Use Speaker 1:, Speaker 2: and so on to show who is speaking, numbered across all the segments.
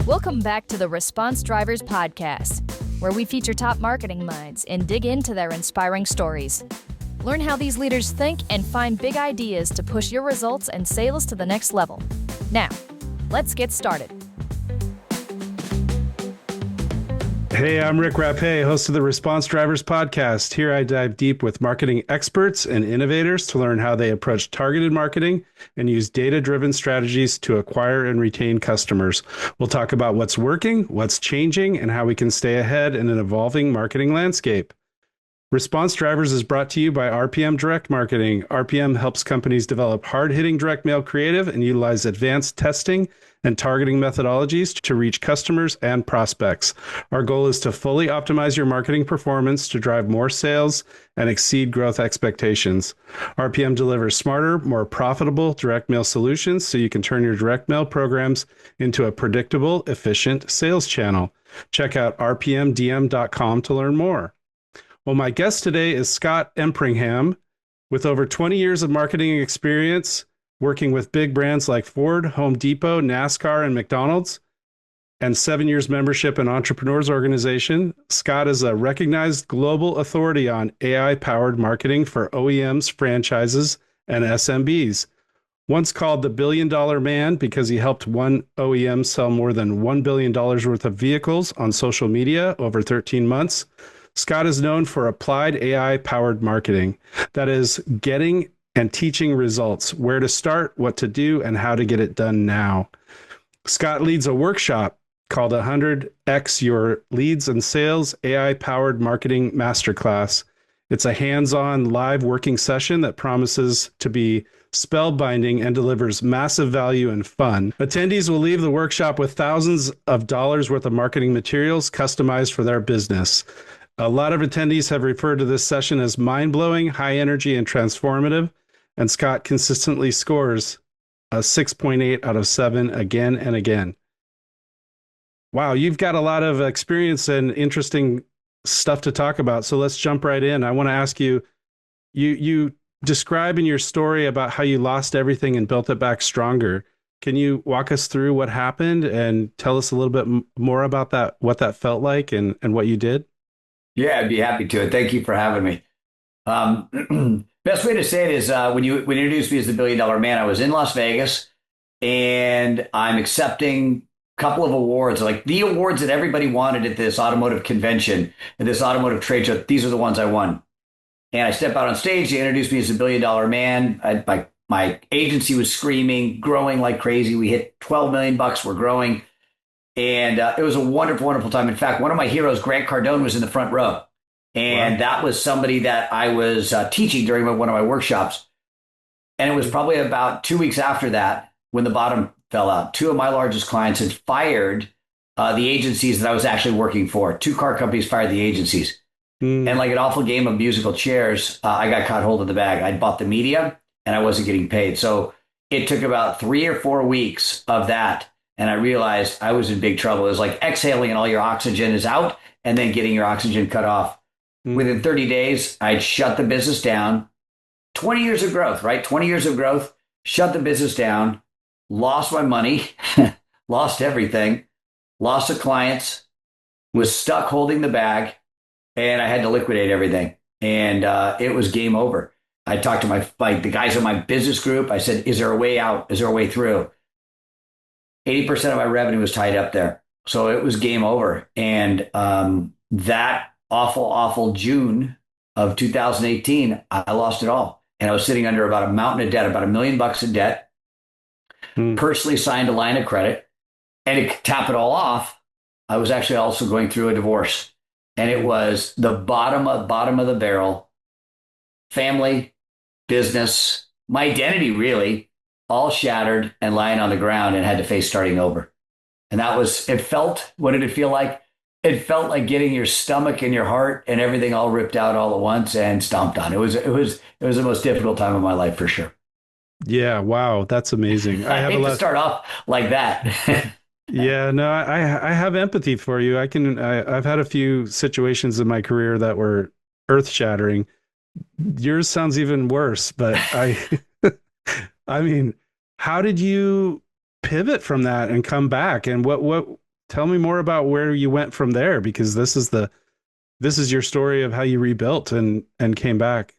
Speaker 1: Welcome back to the Response Drivers Podcast, where we feature top marketing minds and dig into their inspiring stories. Learn how these leaders think and find big ideas to push your results and sales to the next level. Now, let's get started.
Speaker 2: Hey, I'm Rick Rapé, host of the Response Drivers Podcast. Here I dive deep with marketing experts and innovators to learn how they approach targeted marketing and use data-driven strategies to acquire and retain customers. We'll talk about what's working, what's changing, and how we can stay ahead in an evolving marketing landscape. Response Drivers is brought to you by RPM Direct Marketing. RPM helps companies develop hard-hitting direct mail creative and utilize advanced testing and targeting methodologies to reach customers and prospects. Our goal is to fully optimize your marketing performance to drive more sales and exceed growth expectations. RPM delivers smarter, more profitable direct mail solutions so you can turn your direct mail programs into a predictable, efficient sales channel. Check out rpmdm.com to learn more. Well, my guest today is Scott Empringham, with over 20 years of marketing experience working with big brands like Ford, Home Depot, NASCAR, and McDonald's, and 7 years membership in Entrepreneurs Organization. Scott is a recognized global authority on AI-powered marketing for OEMs, franchises, and SMBs. Once called the billion-dollar man because he helped one OEM sell more than $1 billion worth of vehicles on social media over 13 months, Scott is known for applied AI-powered marketing. That is, getting and teaching results, where to start, what to do, and how to get it done now. Scott leads a workshop called 100X Your Leads and Sales AI-Powered Marketing Masterclass. It's a hands-on live working session that promises to be spellbinding and delivers massive value and fun. Attendees will leave the workshop with thousands of dollars worth of marketing materials customized for their business. A lot of attendees have referred to this session as mind-blowing, high energy, and transformative, and Scott consistently scores a 6.8 out of 7 again and again. Wow, you've got a lot of experience and interesting stuff to talk about, so let's jump right in. I want to ask you, you describe in your story about how you lost everything and built it back stronger. Can you walk us through what happened and tell us a little bit more about that, what that felt like and what you did?
Speaker 3: Yeah, I'd be happy to. Thank you for having me. Best way to say it is when you introduced me as the $1 billion man, I was in Las Vegas and I'm accepting a couple of awards, like the awards that everybody wanted at this automotive convention, at this automotive trade show. These are the ones I won. And I step out on stage. They introduced me as the $1 billion man. My agency was screaming, growing like crazy. We hit 12 million bucks. We're growing. And it was a wonderful, wonderful time. In fact, one of my heroes, Grant Cardone, was in the front row. And wow. That was somebody that I was teaching during one of my workshops. And it was probably about 2 weeks after that when the bottom fell out. Two of my largest clients had fired the agencies that I was actually working for. Two car companies fired the agencies. And like an awful game of musical chairs, I got caught hold of the bag. I'd bought the media and I wasn't getting paid. So it took about 3 or 4 weeks of that. And I realized I was in big trouble. It was like exhaling and all your oxygen is out and then getting your oxygen cut off. Within 30 days, I'd shut the business down. 20 years of growth, right? 20 years of growth, shut the business down, lost my money, lost everything, lost the clients, was stuck holding the bag, and I had to liquidate everything. And it was game over. I talked to the guys in my business group. I said, is there a way out? Is there a way through? 80% of my revenue was tied up there. So it was game over. And that awful June of 2018, I lost it all. And I was sitting under about a mountain of debt, about $1 million in debt, personally signed a line of credit. And to top it all off, I was actually also going through a divorce. And it was the bottom of the barrel, family, business, my identity really, all shattered and lying on the ground and had to face starting over. And what did it feel like? It felt like getting your stomach and your heart and everything all ripped out all at once and stomped on. It was the most difficult time of my life for sure.
Speaker 2: Yeah. Wow. That's amazing.
Speaker 3: I hate to start off like that.
Speaker 2: Yeah, no, I have empathy for you. I've had a few situations in my career that were earth shattering. Yours sounds even worse, but I mean, how did you pivot from that and come back? And what tell me more about where you went from there, because this is your story of how you rebuilt and came back.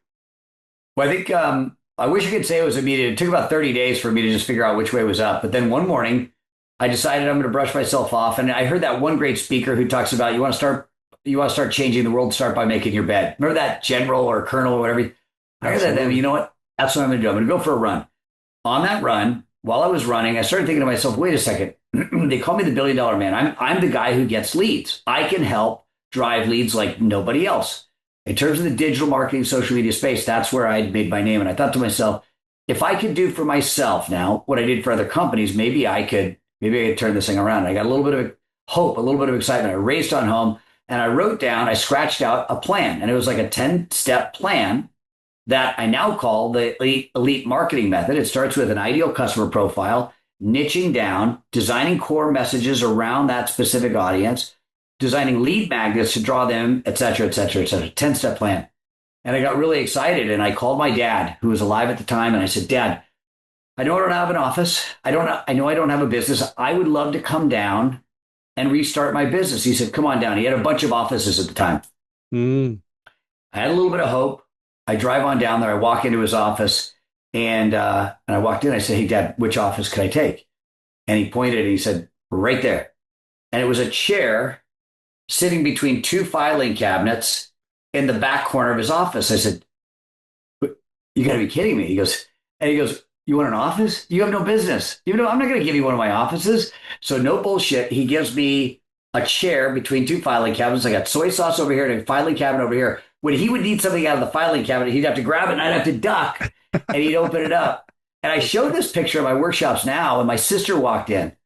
Speaker 3: Well, I think I wish I could say it was immediate. It took about 30 days for me to just figure out which way was up. But then one morning, I decided I'm going to brush myself off. And I heard that one great speaker who talks about you want to start changing the world, start by making your bed. Remember that general or colonel or whatever? I heard that. Then, you know what? That's what I'm going to do. I'm going to go for a run. On that run, while I was running, I started thinking to myself, wait a second. They call me the $1 billion man. I'm the guy who gets leads. I can help drive leads like nobody else. In terms of the digital marketing, social media space, that's where I made my name. And I thought to myself, if I could do for myself now what I did for other companies, maybe I could turn this thing around. I got a little bit of hope, a little bit of excitement. I raced on home and I scratched out a plan. And it was like a 10-step plan that I now call the elite marketing method. It starts with an ideal customer profile, niching down, designing core messages around that specific audience, designing lead magnets to draw them, et cetera, et cetera, et cetera. 10-step plan. And I got really excited and I called my dad, who was alive at the time, and I said, Dad, I know I don't have an office. I know I don't have a business. I would love to come down and restart my business. He said, come on down. He had a bunch of offices at the time. I had a little bit of hope. I drive on down there. I walk into his office and I walked in. I said, hey, Dad, which office could I take? And he pointed and he said, right there. And it was a chair sitting between two filing cabinets in the back corner of his office. I said, you got to be kidding me. He goes, you want an office? You have no business. I'm not going to give you one of my offices. So no bullshit. He gives me a chair between two filing cabinets. I got soy sauce over here and a filing cabinet over here. When he would need something out of the filing cabinet, he'd have to grab it and I'd have to duck and he'd open it up. And I showed this picture of my workshops now, and my sister walked in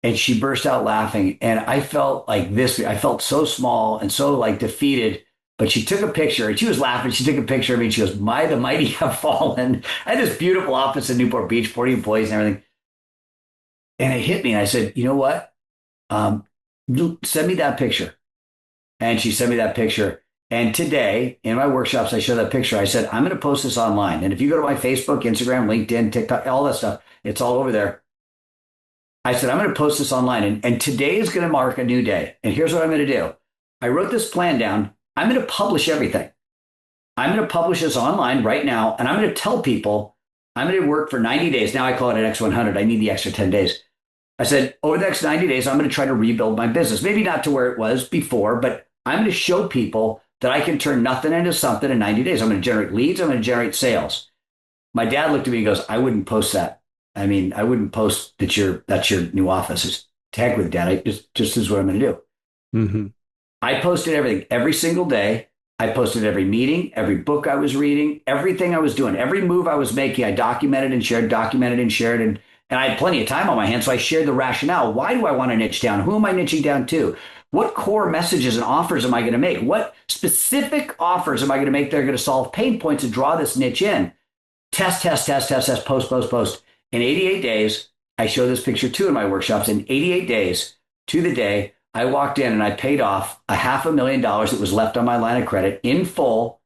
Speaker 3: and she burst out laughing. And I felt like this. I felt so small and so like defeated. But she took a picture and she was laughing. She took a picture of me and she goes, the mighty have fallen. I had this beautiful office in Newport Beach, 40 employees and everything. And it hit me. And I said, you know what? Send me that picture. And she sent me that picture. And today in my workshops, I show that picture. I said, I'm going to post this online. And if you go to my Facebook, Instagram, LinkedIn, TikTok, all that stuff, it's all over there. I said, I'm going to post this online. And today is going to mark a new day. And here's what I'm going to do. I wrote this plan down. I'm going to publish everything. I'm going to publish this online right now. And I'm going to tell people I'm going to work for 90 days. Now I call it an X100. I need the extra 10 days. I said, over the next 90 days, I'm going to try to rebuild my business. Maybe not to where it was before, but I'm going to show people that I can turn nothing into something in 90 days. I'm going to generate leads. I'm going to generate sales. My dad looked at me and goes, I wouldn't post that. I mean, I wouldn't post that's your new office. It's tag with Dad. Just is what I'm going to do. Mm-hmm. I posted everything every single day. I posted every meeting, every book I was reading, everything I was doing, every move I was making. I documented and shared. And I had plenty of time on my hands. So I shared the rationale. Why do I want to niche down? Who am I niching down to? What core messages and offers am I going to make? What specific offers am I going to make that are going to solve pain points and draw this niche in? Test, post. In 88 days, I show this picture too in my workshops. In 88 days to the day, I walked in and I paid off $500,000 that was left on my line of credit in full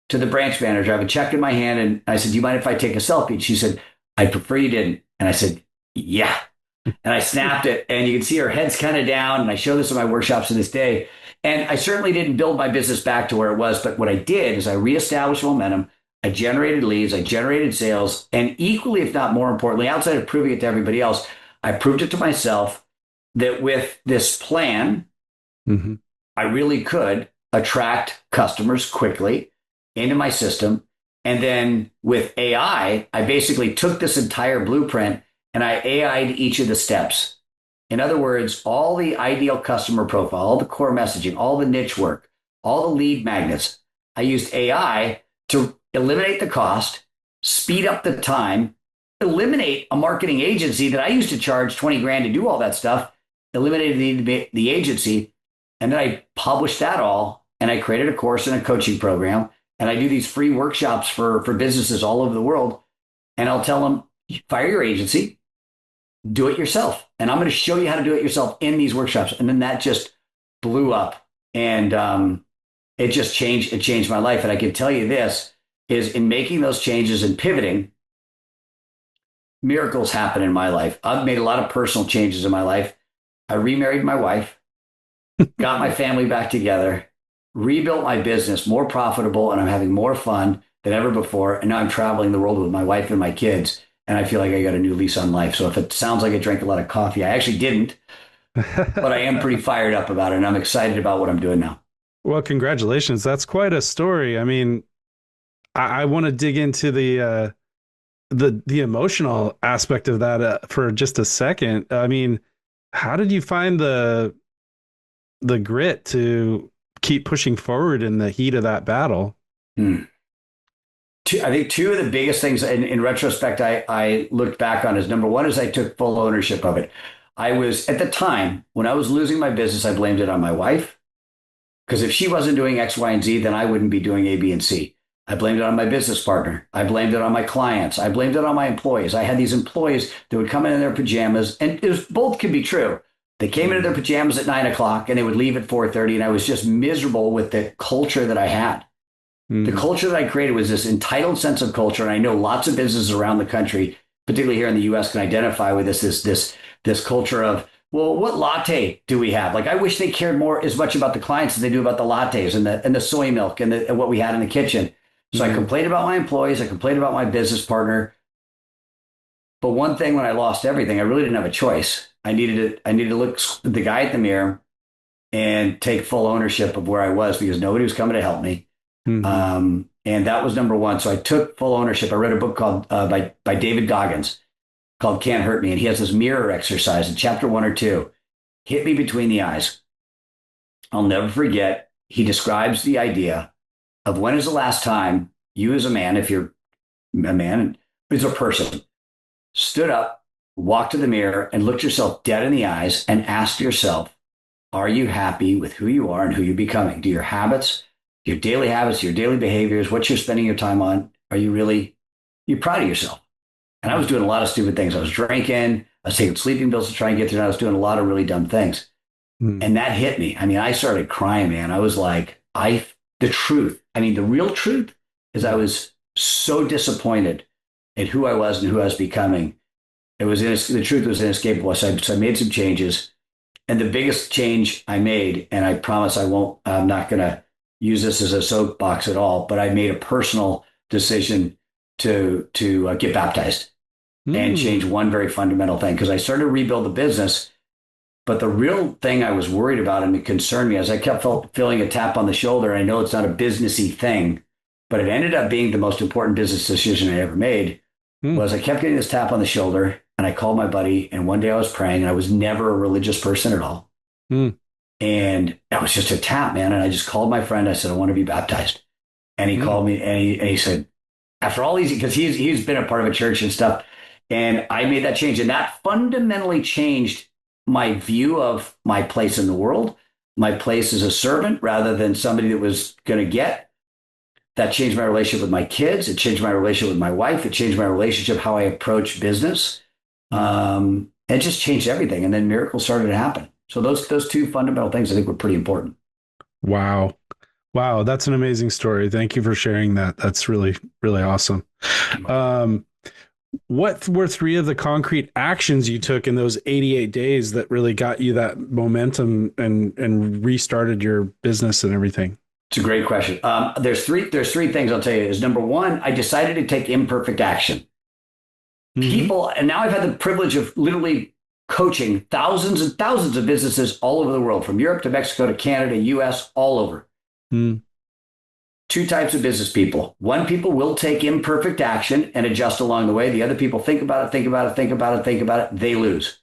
Speaker 3: to the branch manager. I have a check in my hand and I said, do you mind if I take a selfie? And she said, I'd prefer you didn't. And I said, yeah. And I snapped it and you can see her head's kind of down. And I show this in my workshops to this day. And I certainly didn't build my business back to where it was. But what I did is I reestablished momentum. I generated leads. I generated sales. And equally, if not more importantly, outside of proving it to everybody else, I proved it to myself that with this plan, I really could attract customers quickly into my system. And then with AI, I basically took this entire blueprint and I AI'd each of the steps. In other words, all the ideal customer profile, all the core messaging, all the niche work, all the lead magnets, I used AI to eliminate the cost, speed up the time, eliminate a marketing agency that I used to charge 20 grand to do all that stuff, eliminated the agency. And then I published that all and I created a course and a coaching program. And I do these free workshops for businesses all over the world. And I'll tell them, fire your agency, do it yourself. And I'm going to show you how to do it yourself in these workshops. And then that just blew up. And it just changed my life. And I can tell you this is in making those changes and pivoting, miracles happen in my life. I've made a lot of personal changes in my life. I remarried my wife, got my family back together, rebuilt my business, more profitable, and I'm having more fun than ever before. And now I'm traveling the world with my wife and my kids. And I feel like I got a new lease on life. So if it sounds like I drank a lot of coffee, I actually didn't, but I am pretty fired up about it. And I'm excited about what I'm doing now.
Speaker 2: Well, congratulations. That's quite a story. I mean, I want to dig into the emotional aspect of that for just a second. I mean, how did you find the grit to keep pushing forward in the heat of that battle?
Speaker 3: I think two of the biggest things in retrospect I looked back on is number one is I took full ownership of it. I was at the time when I was losing my business, I blamed it on my wife because if she wasn't doing X, Y, and Z, then I wouldn't be doing A, B, and C. I blamed it on my business partner. I blamed it on my clients. I blamed it on my employees. I had these employees that would come in their pajamas, and both could be true. They came into their pajamas at 9 o'clock and they would leave at 4:30, and I was just miserable with the culture that I had. The culture that I created was this entitled sense of culture. And I know lots of businesses around the country, particularly here in the US, can identify with this culture of, well, what latte do we have? Like, I wish they cared more as much about the clients as they do about the lattes and the soy milk and what we had in the kitchen. So I complained about my employees. I complained about my business partner. But one thing, when I lost everything, I really didn't have a choice. I needed to look the guy at the mirror and take full ownership of where I was because nobody was coming to help me. And that was number one. So I took full ownership. I read a book called by David Goggins called Can't Hurt Me. And he has this mirror exercise in chapter 1 or 2. Hit me between the eyes. I'll never forget. He describes the idea of when is the last time you as a man, if you're a man, as a person, stood up, walked to the mirror and looked yourself dead in the eyes and asked yourself, are you happy with who you are and who you're becoming? Do your habits, your daily habits, your daily behaviors, what you're spending your time on, you're proud of yourself? And I was doing a lot of stupid things. I was drinking, I was taking sleeping pills to try and get through, and I was doing a lot of really dumb things. And that hit me. I mean, I started crying, man. I was like, the real truth is I was so disappointed at who I was and who I was becoming. The truth was inescapable. So I made some changes. And the biggest change I made, and I promise I'm not going to use this as a soapbox at all, but I made a personal decision to get baptized and change one very fundamental thing, because I started to rebuild the business. But the real thing I was worried about and it concerned me as I kept feeling a tap on the shoulder. I know it's not a businessy thing, but it ended up being the most important business decision I ever made. Was I kept getting this tap on the shoulder, and I called my buddy, and one day I was praying, and I was never a religious person at all. And that was just a tap, man. And I just called my friend. I said, I want to be baptized. And he called me and he said, after all these, because he's been a part of a church and stuff. And I made that change. And that fundamentally changed my view of my place in the world, my place as a servant rather than somebody that was going to get. That changed my relationship with my kids. It changed my relationship with my wife. It changed my relationship, how I approach business. It just changed everything. And then miracles started to happen. So those two fundamental things I think were pretty important.
Speaker 2: Wow. That's an amazing story. Thank you for sharing that. That's really, really awesome. What were 3 of the concrete actions you took in those 88 days that really got you that momentum and restarted your business and everything?
Speaker 3: It's a great question. There's three things I'll tell you. Is number one, I decided to take imperfect action. People, and now I've had the privilege of literally coaching thousands and thousands of businesses all over the world, from Europe to Mexico to Canada, US, all over. 2 types of business people. One, people will take imperfect action and adjust along the way. The other people think about it. They lose.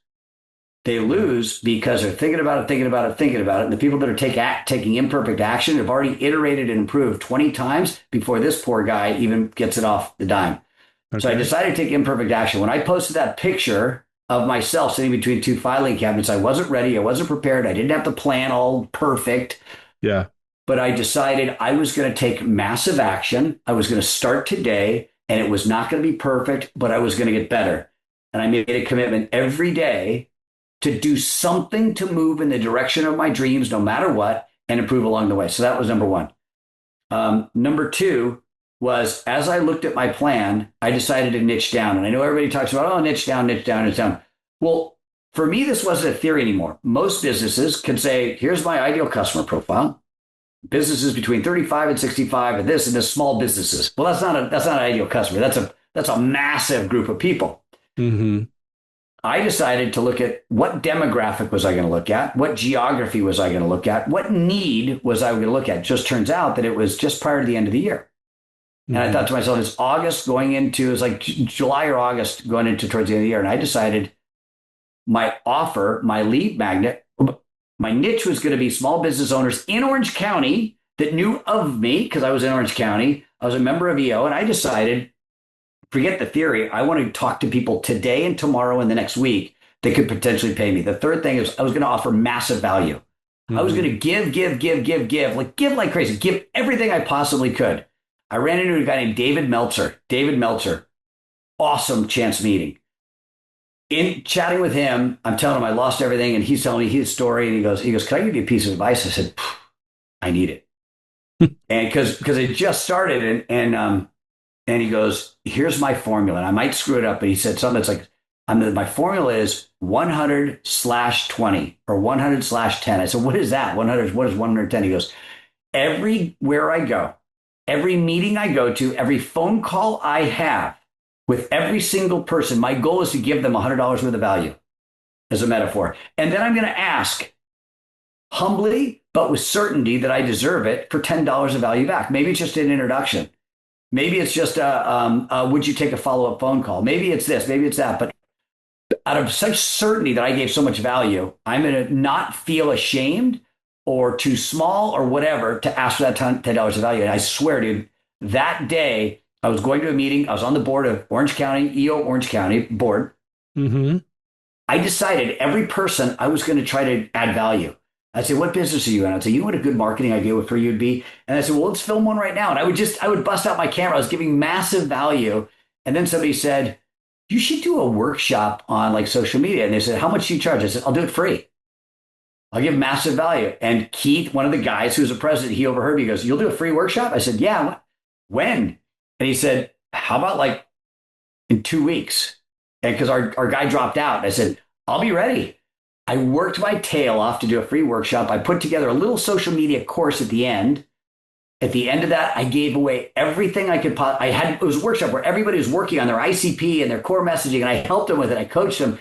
Speaker 3: They lose because they're thinking about it. And the people that are taking imperfect action have already iterated and improved 20 times before this poor guy even gets it off the dime. Okay. So I decided to take imperfect action. When I posted that picture of myself sitting between 2 filing cabinets, I wasn't ready. I wasn't prepared. I didn't have the plan all perfect.
Speaker 2: Yeah.
Speaker 3: But I decided I was going to take massive action. I was going to start today, and it was not going to be perfect, but I was going to get better. And I made a commitment every day to do something to move in the direction of my dreams, no matter what, and improve along the way. So that was number one. Number 2 was, as I looked at my plan, I decided to niche down. And I know everybody talks about, niche down. Well, For me, this wasn't a theory anymore. Most businesses can say, here's my ideal customer profile. Businesses between 35 and 65 and this small businesses. Well, that's not an ideal customer. That's a massive group of people.
Speaker 2: Mm-hmm.
Speaker 3: I decided to look at what demographic was I going to look at? What geography was I going to look at? What need was I going to look at? It just turns out that it was just prior to the end of the year. And I thought to myself, it's August going into, it's like July or August going into towards the end of the year. And I decided my offer, my lead magnet, my niche was going to be small business owners in Orange County that knew of me because I was in Orange County. I was a member of EO, and I decided, forget the theory. I want to talk to people today and tomorrow and the next week that could potentially pay me. The third thing is I was going to offer massive value. I was going to give like crazy, give everything I possibly could. I ran into a guy named David Meltzer, awesome chance meeting. In chatting with him, I'm telling him I lost everything, and he's telling me his story. And he goes, can I give you a piece of advice? I said, I need it. And because it just started, and he goes, here's my formula. And I might screw it up, but he said something that's like, my formula is 100/20 or 100/10. I said, what is that? 100, what is 110? He goes, everywhere I go, every meeting I go to, every phone call I have with every single person, my goal is to give them $100 worth of value as a metaphor. And then I'm going to ask humbly, but with certainty that I deserve it for $10 of value back. Maybe it's just an introduction. Maybe it's just, would you take a follow-up phone call? Maybe it's this, maybe it's that. But out of such certainty that I gave so much value, I'm going to not feel ashamed or too small or whatever to ask for that $10 of value. And I swear, dude, that day I was going to a meeting. I was on the board of Orange County, EO Orange County board.
Speaker 2: Mm-hmm.
Speaker 3: I decided every person I was going to try to add value. I'd say, what business are you in? I'd say, you know what a good marketing idea for you would be? And I said, well, let's film one right now. And I would bust out my camera. I was giving massive value. And then somebody said, you should do a workshop on like social media. And they said, how much do you charge? I said, I'll do it free. I'll give massive value. And Keith, one of the guys who's a president, he overheard me. He goes, you'll do a free workshop? I said, yeah. When? And he said, how about like in 2 weeks? And because our guy dropped out, I said, I'll be ready. I worked my tail off to do a free workshop. I put together a little social media course at the end. At the end of that, I gave away everything I could. It was a workshop where everybody was working on their ICP and their core messaging, and I helped them with it. I coached them.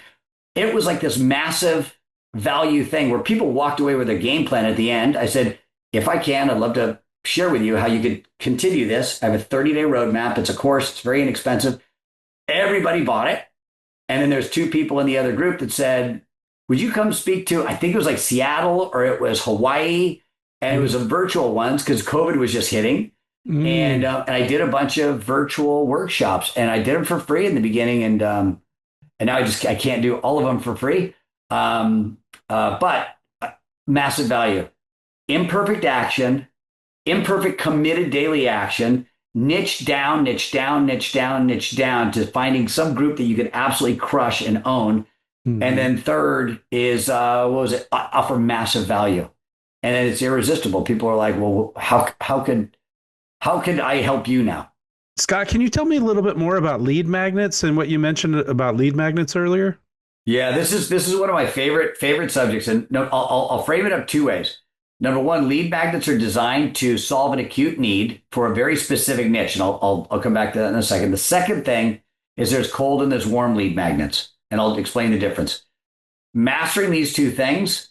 Speaker 3: It was like this massive value thing where people walked away with their game plan at the end. I said, if I can, I'd love to share with you how you could continue this. I have a 30-day roadmap. It's a course. It's very inexpensive. Everybody bought it. And then there's 2 people in the other group that said, would you come speak to, I think it was like Seattle or it was Hawaii, and it was a virtual ones because COVID was just hitting. And I did a bunch of virtual workshops, and I did them for free in the beginning. And now I can't do all of them for free. But massive value, imperfect action, imperfect committed daily action, niche down to finding some group that you can absolutely crush and own. Mm-hmm. And then third is, offer massive value. And then it's irresistible. People are like, well, how could I help you now?
Speaker 2: Scott, can you tell me a little bit more about lead magnets and what you mentioned about lead magnets earlier?
Speaker 3: Yeah, this is one of my favorite subjects. And no, I'll frame it up 2 ways. Number one, lead magnets are designed to solve an acute need for a very specific niche. And I'll come back to that in a second. The second thing is there's cold and there's warm lead magnets. And I'll explain the difference. Mastering these 2 things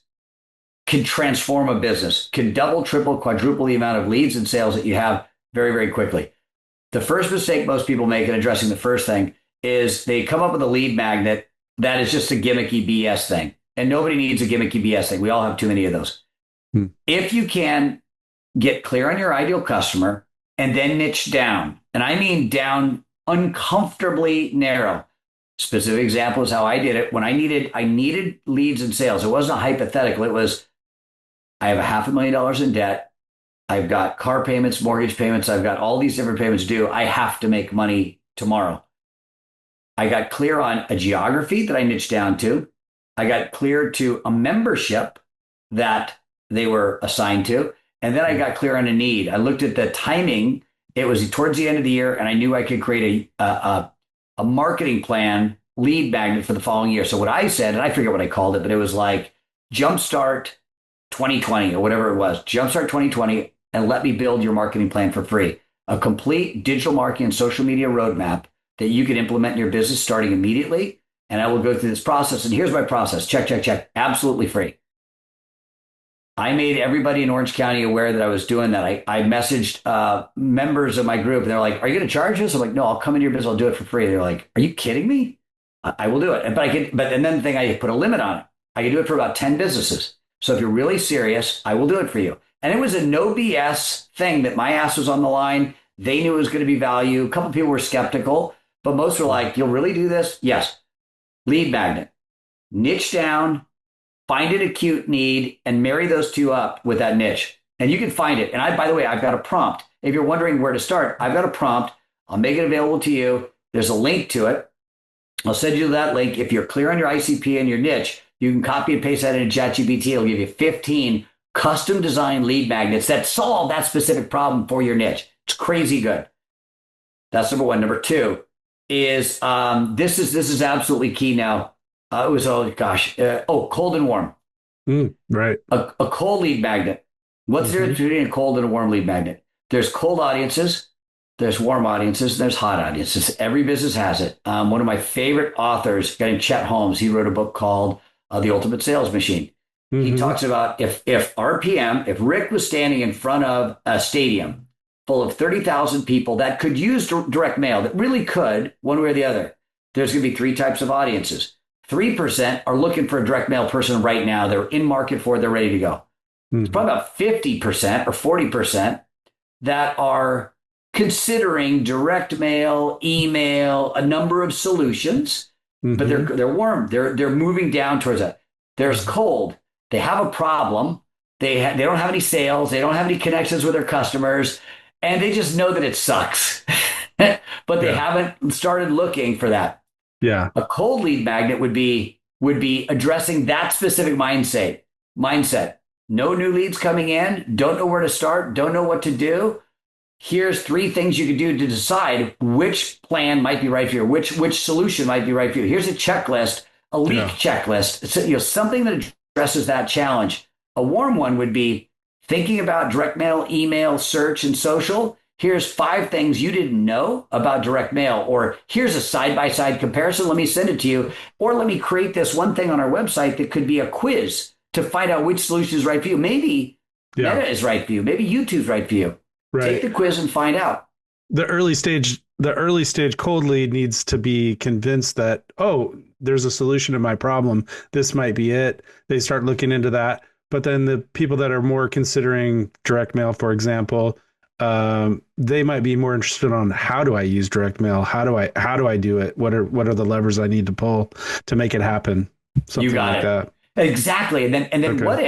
Speaker 3: can transform a business, can double, triple, quadruple the amount of leads and sales that you have very, very quickly. The first mistake most people make in addressing the first thing is they come up with a lead magnet that is just a gimmicky BS thing. And nobody needs a gimmicky BS thing. We all have too many of those. If you can get clear on your ideal customer and then niche down, and I mean down uncomfortably narrow. Specific example is how I did it. When I needed leads and sales. It wasn't a hypothetical. It was, I have $500,000 in debt. I've got car payments, mortgage payments. I've got all these different payments due. I have to make money tomorrow. I got clear on a geography that I niched down to. I got clear to a membership that they were assigned to. And then I got clear on a need. I looked at the timing. It was towards the end of the year, and I knew I could create a marketing plan lead magnet for the following year. So what I said, and I forget what I called it, but it was like Jumpstart 2020 or whatever it was, Jumpstart 2020, and let me build your marketing plan for free. A complete digital marketing and social media roadmap that you can implement in your business starting immediately. And I will go through this process. And here's my process. Check, check, check. Absolutely free. I made everybody in Orange County aware that I was doing that. I messaged members of my group. And they're like, are you going to charge us? I'm like, no, I'll come into your business. I'll do it for free. They're like, are you kidding me? I will do it. And then the thing, I put a limit on it. I can do it for about 10 businesses. So if you're really serious, I will do it for you. And it was a no BS thing that my ass was on the line. They knew it was going to be value. A couple of people were skeptical, but most were like, you'll really do this? Yes. Lead magnet. Niche down, find an acute need, and marry those two up with that niche. And you can find it. And by the way, I've got a prompt. If you're wondering where to start, I've got a prompt. I'll make it available to you. There's a link to it. I'll send you that link. If you're clear on your ICP and your niche, you can copy and paste that into ChatGPT. It'll give you 15 custom designed lead magnets that solve that specific problem for your niche. It's crazy good. That's number one. Number two is this is absolutely key now. It was cold and warm.
Speaker 2: Right.
Speaker 3: A cold lead magnet. What's the difference between a cold and a warm lead magnet? There's cold audiences, there's warm audiences, there's hot audiences. Every business has it. One of my favorite authors, a guy named Chet Holmes, he wrote a book called The Ultimate Sales Machine. He talks about if Rick was standing in front of a stadium full of 30,000 people that could use direct mail, that really could, one way or the other, there's going to be three types of audiences. 3% are looking for a direct mail person right now. They're in market for it. They're ready to go. It's probably about 50% or 40% that are considering direct mail, email, a number of solutions, but they're warm. They're moving down towards that. There's cold. They have a problem. They don't have any sales. They don't have any connections with their customers, and they just know that it sucks. But they haven't started looking for that.
Speaker 2: Yeah.
Speaker 3: A cold lead magnet would be addressing that specific mindset. No new leads coming in. Don't know where to start. Don't know what to do. Here's 3 things you could do to decide which plan might be right for you, which solution might be right for you. Here's a checklist, a leak checklist. So, something that addresses that challenge. A warm one would be thinking about direct mail, email, search, and social. Here's 5 things you didn't know about direct mail, or here's a side-by-side comparison. Let me send it to you. Or let me create this one thing on our website that could be a quiz to find out which solution is right for you. Maybe Meta is right for you. Maybe YouTube's right for you. Right. Take the quiz and find out.
Speaker 2: The early stage cold lead needs to be convinced that, oh, there's a solution to my problem. This might be it. They start looking into that. But then the people that are more considering direct mail, for example, they might be more interested on how do I use direct mail? How do I do it? What are the levers I need to pull to make it happen? Something
Speaker 3: you got
Speaker 2: like that.
Speaker 3: Exactly. And then what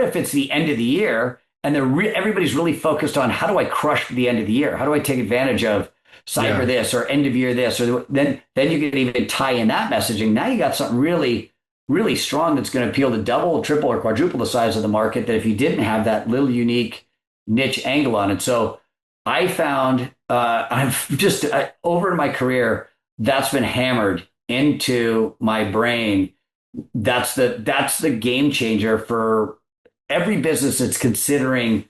Speaker 3: if it's the end of the year and everybody's really focused on how do I crush the end of the year? How do I take advantage of cyber this or end of year this? Or then you can even tie in that messaging. Now you got something really, really strong that's going to appeal to double, triple, or quadruple the size of the market that if you didn't have that little unique niche angle on it. So I found I've just over in my career, that's been hammered into my brain. That's the game changer for every business that's considering,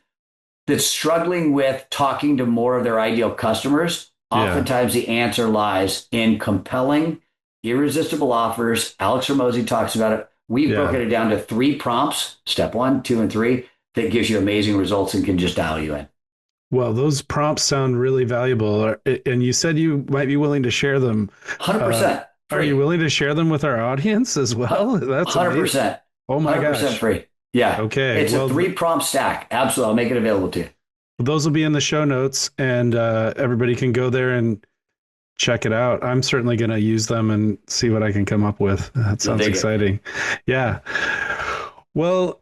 Speaker 3: that's struggling with talking to more of their ideal customers. Oftentimes the answer lies in compelling, irresistible offers. Alex Ramosi talks about it. We've broken it down to 3 prompts, step 1, 2, and 3, that gives you amazing results and can just dial you in.
Speaker 2: Well, those prompts sound really valuable. And you said you might be willing to share them.
Speaker 3: 100%.
Speaker 2: Are you willing to share them with our audience as well? That's
Speaker 3: 100%.
Speaker 2: Amazing. Oh my
Speaker 3: 100%
Speaker 2: gosh.
Speaker 3: free. Yeah.
Speaker 2: Okay.
Speaker 3: It's a 3-prompt stack. Absolutely. I'll make it available to you.
Speaker 2: Those will be in the show notes, and everybody can go there and check it out. I'm certainly going to use them and see what I can come up with. That sounds exciting. Yeah. Well,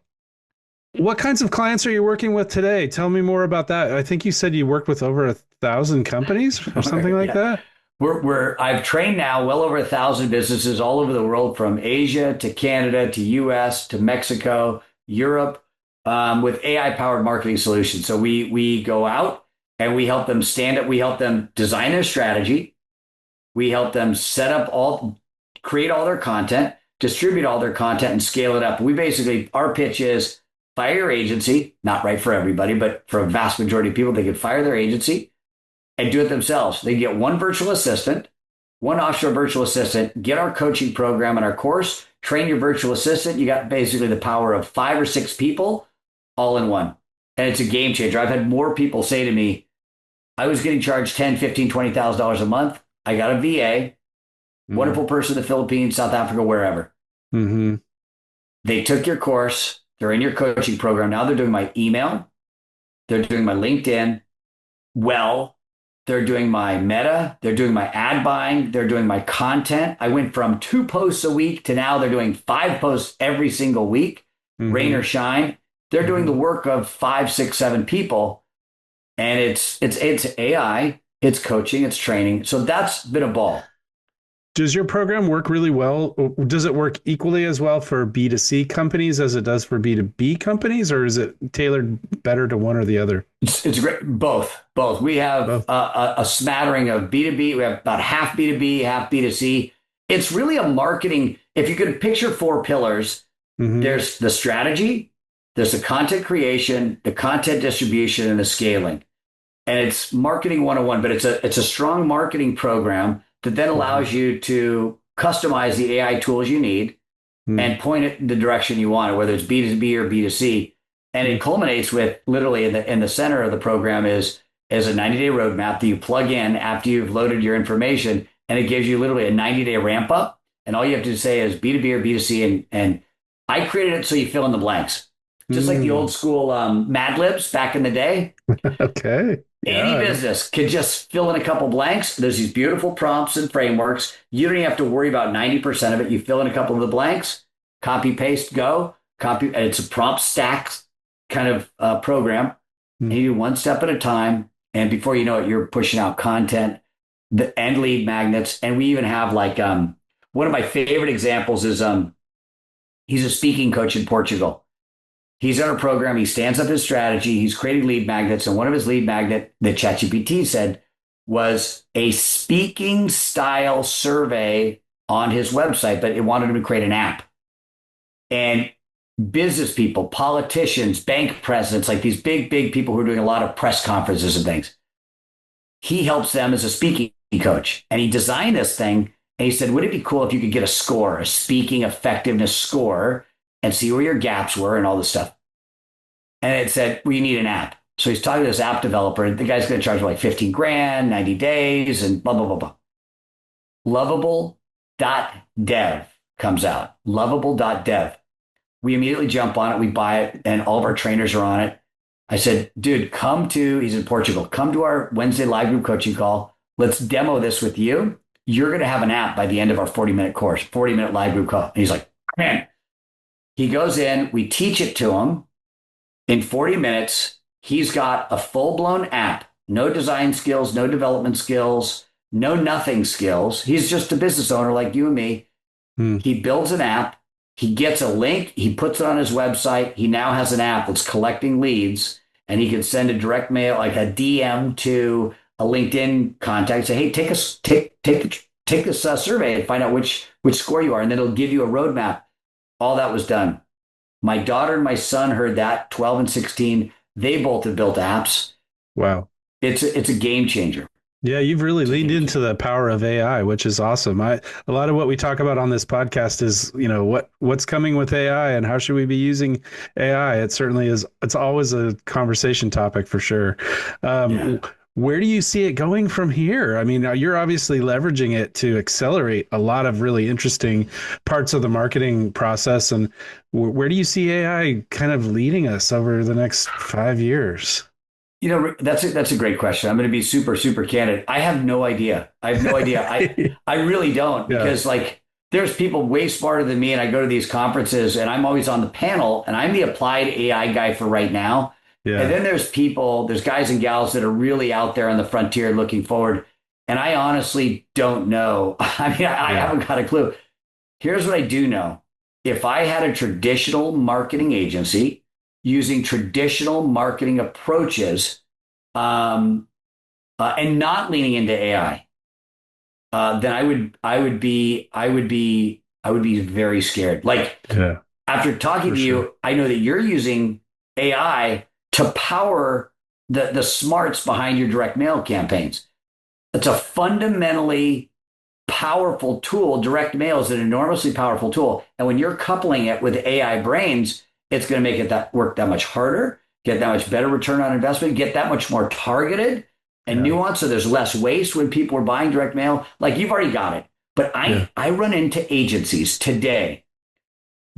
Speaker 2: what kinds of clients are you working with today? Tell me more about that. I think you said you worked with over 1,000 companies or something like that.
Speaker 3: I've trained now well over 1,000 businesses all over the world, from Asia to Canada to US to Mexico, Europe, with AI-powered marketing solutions. So we go out and we help them stand up. We help them design their strategy. We help them set up create all their content, distribute all their content, and scale it up. Our pitch is fire your agency, not right for everybody, but for a vast majority of people, they could fire their agency and do it themselves. They get one virtual assistant, one offshore virtual assistant, get our coaching program and our course, train your virtual assistant. You got basically the power of 5 or 6 people all in one. And it's a game changer. I've had more people say to me, I was getting charged $10,000, $15,000, $20,000 a month. I got a VA, wonderful person in the Philippines, South Africa, wherever.
Speaker 2: Mm-hmm.
Speaker 3: They took your course. They're in your coaching program. Now they're doing my email. They're doing my LinkedIn. They're doing my Meta. They're doing my ad buying. They're doing my content. I went from 2 posts a week to now they're doing 5 posts every single week, rain or shine. They're doing the work of 5, 6, 7 people. And it's AI, it's coaching, it's training. So that's been a ball.
Speaker 2: Does your program work really well? Does it work equally as well for B2C companies as it does for B2B companies, or is it tailored better to one or the other?
Speaker 3: It's great. Both. We have a smattering of B2B. We have about half B2B, half B2C. It's really a marketing. If you could picture 4 pillars, there's the strategy, there's the content creation, the content distribution, and the scaling. And it's marketing 101, but it's a strong marketing program that then allows you to customize the AI tools you need and point it in the direction you want, whether it's B2B or B2C. And it culminates with literally in the center of the program is a 90-day roadmap that you plug in after you've loaded your information, and it gives you literally a 90-day ramp up. And all you have to say is B2B or B2C. And I created it so you fill in the blanks, just like the old school Mad Libs back in the day.
Speaker 2: Okay.
Speaker 3: Any business could just fill in a couple blanks. There's these beautiful prompts and frameworks. You don't even have to worry about 90% of it. You fill in a couple of the blanks, copy, paste, go. And it's a prompt stack kind of program. And you do one step at a time. And before you know it, you're pushing out content and lead magnets. And we even have like one of my favorite examples is he's a speaking coach in Portugal. He's on a program. He stands up his strategy. He's creating lead magnets. And one of his lead magnet that ChatGPT said was a speaking style survey on his website, but it wanted him to create an app. And business people, politicians, bank presidents, like these big people who are doing a lot of press conferences and things, he helps them as a speaking coach. And he designed this thing. And he said, would it be cool if you could get a score, a speaking effectiveness score, and see where your gaps were and all this stuff? And it said, well, you need an app. So he's talking to this app developer, and the guy's going to charge like 15 grand, 90 days, and blah, blah, blah, blah. Lovable.dev comes out. Lovable.dev. We immediately jump on it. We buy it, and all of our trainers are on it. I said, dude, he's in Portugal. Come to our Wednesday live group coaching call. Let's demo this with you. You're going to have an app by the end of our 40-minute course, 40-minute live group call. And he's like, man. He goes in, we teach it to him. In 40 minutes, he's got a full-blown app. No design skills, no development skills, no nothing skills. He's just a business owner like you and me. He builds an app. He gets a link. He puts it on his website. He now has an app that's collecting leads, and he can send a direct mail, like a DM to a LinkedIn contact. Say, hey, take this survey and find out which score you are, and then it'll give you a roadmap. All that was done. My daughter and my son heard that, 12 and 16. They both have built apps. Wow. It's a game changer.
Speaker 2: Yeah, you've really leaned into the power of AI, which is awesome. A lot of what we talk about on this podcast is, what's coming with AI and how should we be using AI? It certainly is. It's always a conversation topic for sure. Where do you see it going from here? I mean, you're obviously leveraging it to accelerate a lot of really interesting parts of the marketing process. And where do you see AI kind of leading us over the next 5 years?
Speaker 3: That's a great question. I'm going to be super, super candid. I have no idea. I really don't, because there's people way smarter than me, and I go to these conferences and I'm always on the panel, and I'm the applied AI guy for right now. Yeah. And then there's guys and gals that are really out there on the frontier looking forward. And I honestly don't know. I mean, I haven't got a clue. Here's what I do know. If I had a traditional marketing agency using traditional marketing approaches and not leaning into AI, then I would be very scared. Like
Speaker 2: Yeah,
Speaker 3: after talking
Speaker 2: for
Speaker 3: to
Speaker 2: sure.
Speaker 3: you, I know that you're using AI to power the smarts behind your direct mail campaigns. It's a fundamentally powerful tool. Direct mail is an enormously powerful tool. And when you're coupling it with AI brains, it's going to make it that work that much harder, get that much better return on investment, get that much more targeted and
Speaker 2: Yeah,
Speaker 3: nuanced. So there's less waste when people are buying direct mail. Like you've already got it. But
Speaker 2: yeah,
Speaker 3: I run into agencies today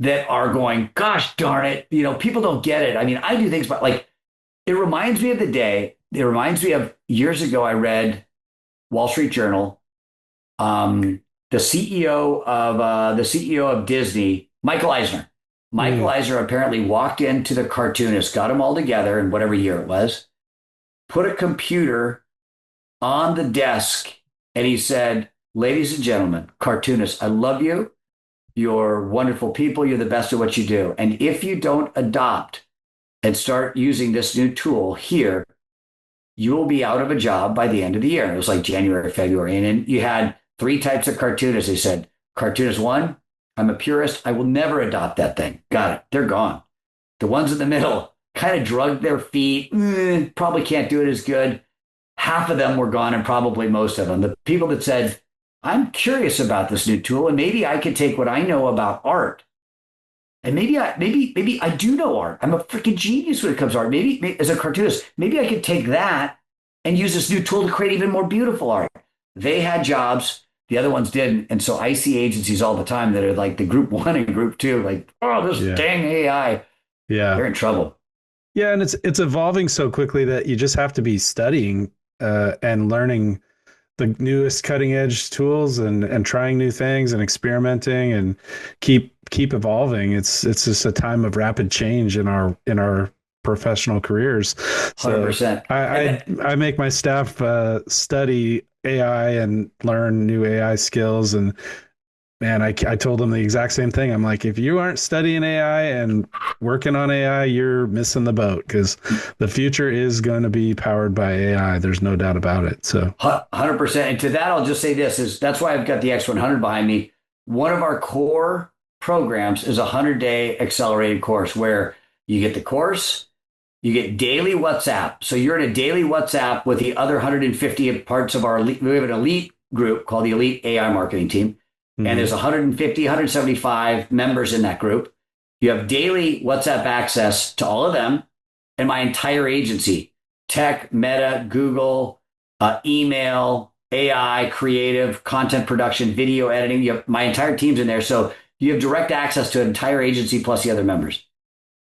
Speaker 3: that are going, gosh darn it, people don't get it. I mean, I do things, but like it reminds me of the day. It reminds me of years ago. I read Wall Street Journal. The CEO of Disney, Michael Eisner. Michael
Speaker 2: mm,
Speaker 3: Eisner apparently walked into the cartoonist, got them all together in whatever year it was, put a computer on the desk, and he said, "Ladies and gentlemen, cartoonists, I love you. You're wonderful people. You're the best at what you do. And if you don't adopt and start using this new tool here, you will be out of a job by the end of the year." It was like January, February. And then you had three types of cartoonists. They said, cartoonist one, I'm a purist. I will never adopt that thing. Got it. They're gone. The ones in the middle kind of drugged their feet. Probably can't do it as good. Half of them were gone, and probably most of them. The people that said, I'm curious about this new tool, and maybe I could take what I know about art, and maybe I do know art. I'm a freaking genius when it comes to art. Maybe as a cartoonist, maybe I could take that and use this new tool to create even more beautiful art. They had jobs, the other ones didn't. And so I see agencies all the time that are like the group one and group two, like, oh, this
Speaker 2: yeah,
Speaker 3: dang AI.
Speaker 2: yeah.
Speaker 3: They're in trouble.
Speaker 2: Yeah, and it's evolving so quickly that you just have to be studying and learning the newest cutting edge tools and trying new things and experimenting and keep evolving. It's just a time of rapid change in our professional careers. So
Speaker 3: 100%. And
Speaker 2: I make my staff study AI and learn new AI skills. And man, I told them the exact same thing. I'm like, if you aren't studying AI and working on AI, you're missing the boat because the future is going to be powered by AI. There's no doubt about it. So
Speaker 3: 100%. And to that, I'll just say this is that's why I've got the X100 behind me. One of our core programs is a 100-day accelerated course where you get the course, you get daily WhatsApp. So you're in a daily WhatsApp with the other 150 parts of our elite. We have an elite group called the Elite AI Marketing Team. And
Speaker 2: mhm.
Speaker 3: there's 150, 175 members in that group. You have daily WhatsApp access to all of them and my entire agency, tech, Meta, Google, email, AI, creative, content production, video editing. You have, my entire team's in there. So you have direct access to an entire agency plus the other members.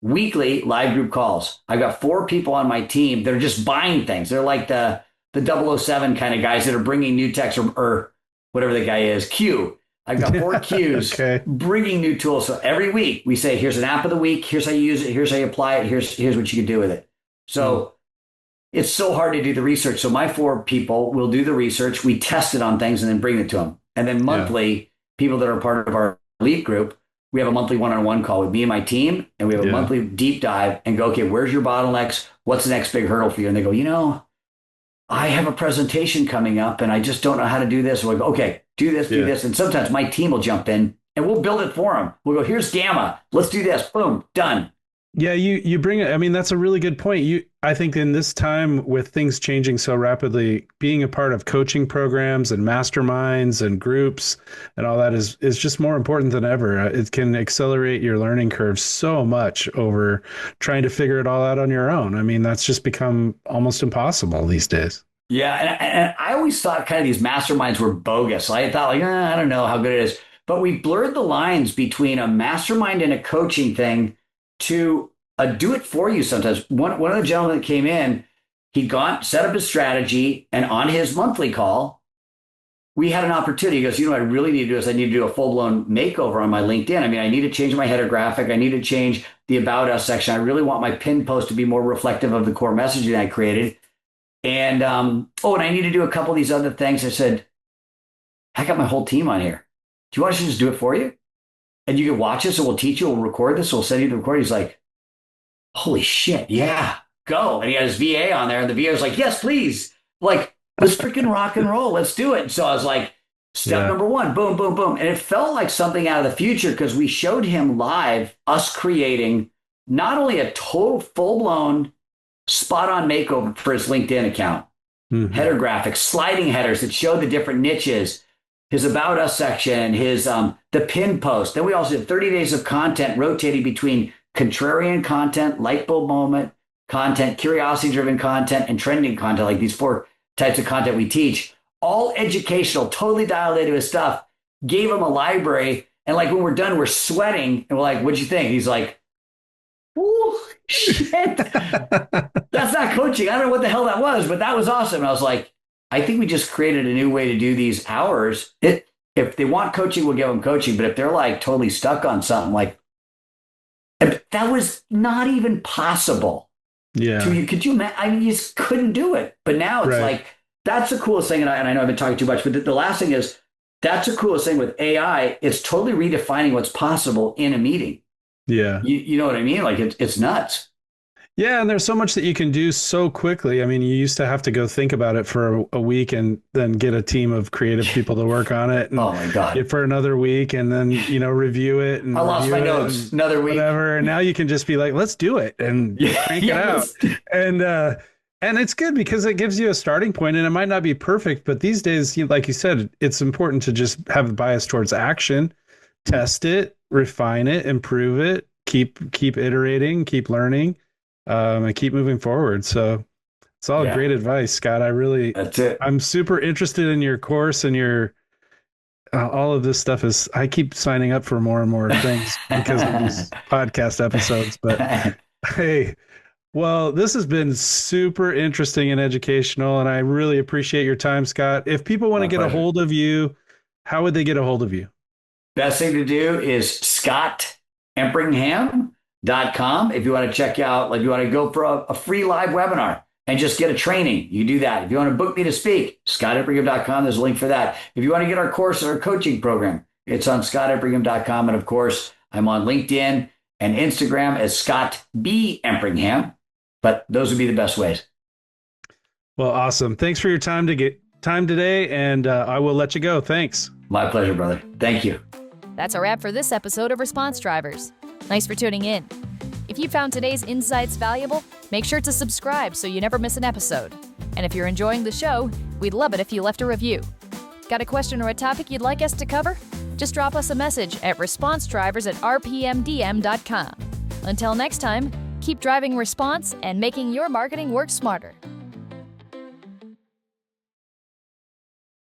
Speaker 3: Weekly live group calls. I've got 4 people on my team that are just buying things. They're like the 007 kind of guys that are bringing new techs or whatever the guy is, Q. I've got 4 Qs
Speaker 2: Okay.
Speaker 3: bringing new tools. So every week we say, here's an app of the week. Here's how you use it. Here's how you apply it. Here's what you can do with it.
Speaker 2: Mm.
Speaker 3: So it's so hard to do the research. So my 4 people will do the research. We test it on things and then bring it to them. And then
Speaker 2: Yeah.
Speaker 3: monthly, people that are part of our elite group, we have a monthly one-on-one call with me and my team, and we have a
Speaker 2: Yeah.
Speaker 3: monthly deep dive and go, okay, where's your bottlenecks? What's the next big hurdle for you? And they go, I have a presentation coming up and I just don't know how to do this. We'll go, okay, do this, do
Speaker 2: Yeah.
Speaker 3: this. And sometimes my team will jump in and we'll build it for them. We'll go, here's Gamma. Let's do this. Boom, done.
Speaker 2: Yeah, you bring it. I mean, that's a really good point. I think in this time with things changing so rapidly, being a part of coaching programs and masterminds and groups and all that is just more important than ever. It can accelerate your learning curve so much over trying to figure it all out on your own. I mean, that's just become almost impossible these days.
Speaker 3: Yeah. And I always thought kind of these masterminds were bogus. I thought like, I don't know how good it is. But we blurred the lines between a mastermind and a coaching thing to do it for you sometimes. One of the gentlemen that came in, he'd gone, set up his strategy, and on his monthly call, we had an opportunity. He goes, what I really need to do is I need to do a full-blown makeover on my LinkedIn. I mean, I need to change my header graphic. I need to change the About Us section. I really want my pin post to be more reflective of the core messaging I created. And, and I need to do a couple of these other things. I said, I got my whole team on here. Do you want us to just do it for you? And you can watch this, and we'll teach you, we'll record this, we'll send you the recording. He's like, holy shit, yeah, go. And he had his VA on there, and the VA was like, yes, please. Like, let's freaking rock and roll. Let's do it. And so I was like, Step number one, boom, boom, boom. And it felt like something out of the future because we showed him live us creating not only a total full-blown spot-on makeover for his LinkedIn account, header graphics, sliding headers that showed the different niches, his About Us section, his the pin post. Then we also did 30 days of content rotating between contrarian content, light bulb moment content, curiosity-driven content, and trending content, like these 4 types of content we teach. All educational, totally dialed into his stuff. Gave him a library. And like when we're done, we're sweating. And we're like, what'd you think? He's like, ooh, shit. That's not coaching. I don't know what the hell that was, but that was awesome. And I was like, I think we just created a new way to do these hours. If they want coaching, we'll give them coaching. But if they're like totally stuck on something, like that was not even possible.
Speaker 2: Yeah.
Speaker 3: Could you imagine? I mean, you just couldn't do it. But now it's like, that's the coolest thing. And I know I've been talking too much, but the last thing is, that's the coolest thing with AI. It's totally redefining what's possible in a meeting.
Speaker 2: Yeah.
Speaker 3: You know what I mean? Like it's nuts.
Speaker 2: Yeah. And there's so much that you can do so quickly. I mean, you used to have to go think about it for a week and then get a team of creative people to work on it. And
Speaker 3: oh my God.
Speaker 2: For another week and then, review it. And
Speaker 3: I lost my notes. Another week.
Speaker 2: Whatever. And now you can just be like, let's do it and crank it out. And it's good because it gives you a starting point, and it might not be perfect, but these days, like you said, it's important to just have a bias towards action, test it, refine it, improve it, keep iterating, keep learning, and keep moving forward. So it's all great advice, Scott.
Speaker 3: That's it.
Speaker 2: I'm super interested in your course and your all of this stuff. I keep signing up for more and more things because of these podcast episodes. But hey. Well, this has been super interesting and educational, and I really appreciate your time, Scott. If people want to get a hold of you, how would they get a hold of you?
Speaker 3: Best thing to do is ScottEmpringham.com. If you want to check out, like you want to go for a free live webinar and just get a training, you do that. If you want to book me to speak, ScottEmpringham.com, there's a link for that. If you want to get our course or our coaching program, it's on ScottEmpringham.com. And of course, I'm on LinkedIn and Instagram as Scott B. Empringham. But those would be the best ways.
Speaker 2: Well, awesome. Thanks for your time today, and I will let you go. Thanks.
Speaker 3: My pleasure, brother. Thank you.
Speaker 1: That's a wrap for this episode of Response Drivers. Thanks for tuning in. If you found today's insights valuable, make sure to subscribe so you never miss an episode. And if you're enjoying the show, we'd love it if you left a review. Got a question or a topic you'd like us to cover? Just drop us a message at responsdrivers@rpmdm.com. Until next time, keep driving response and making your marketing work smarter.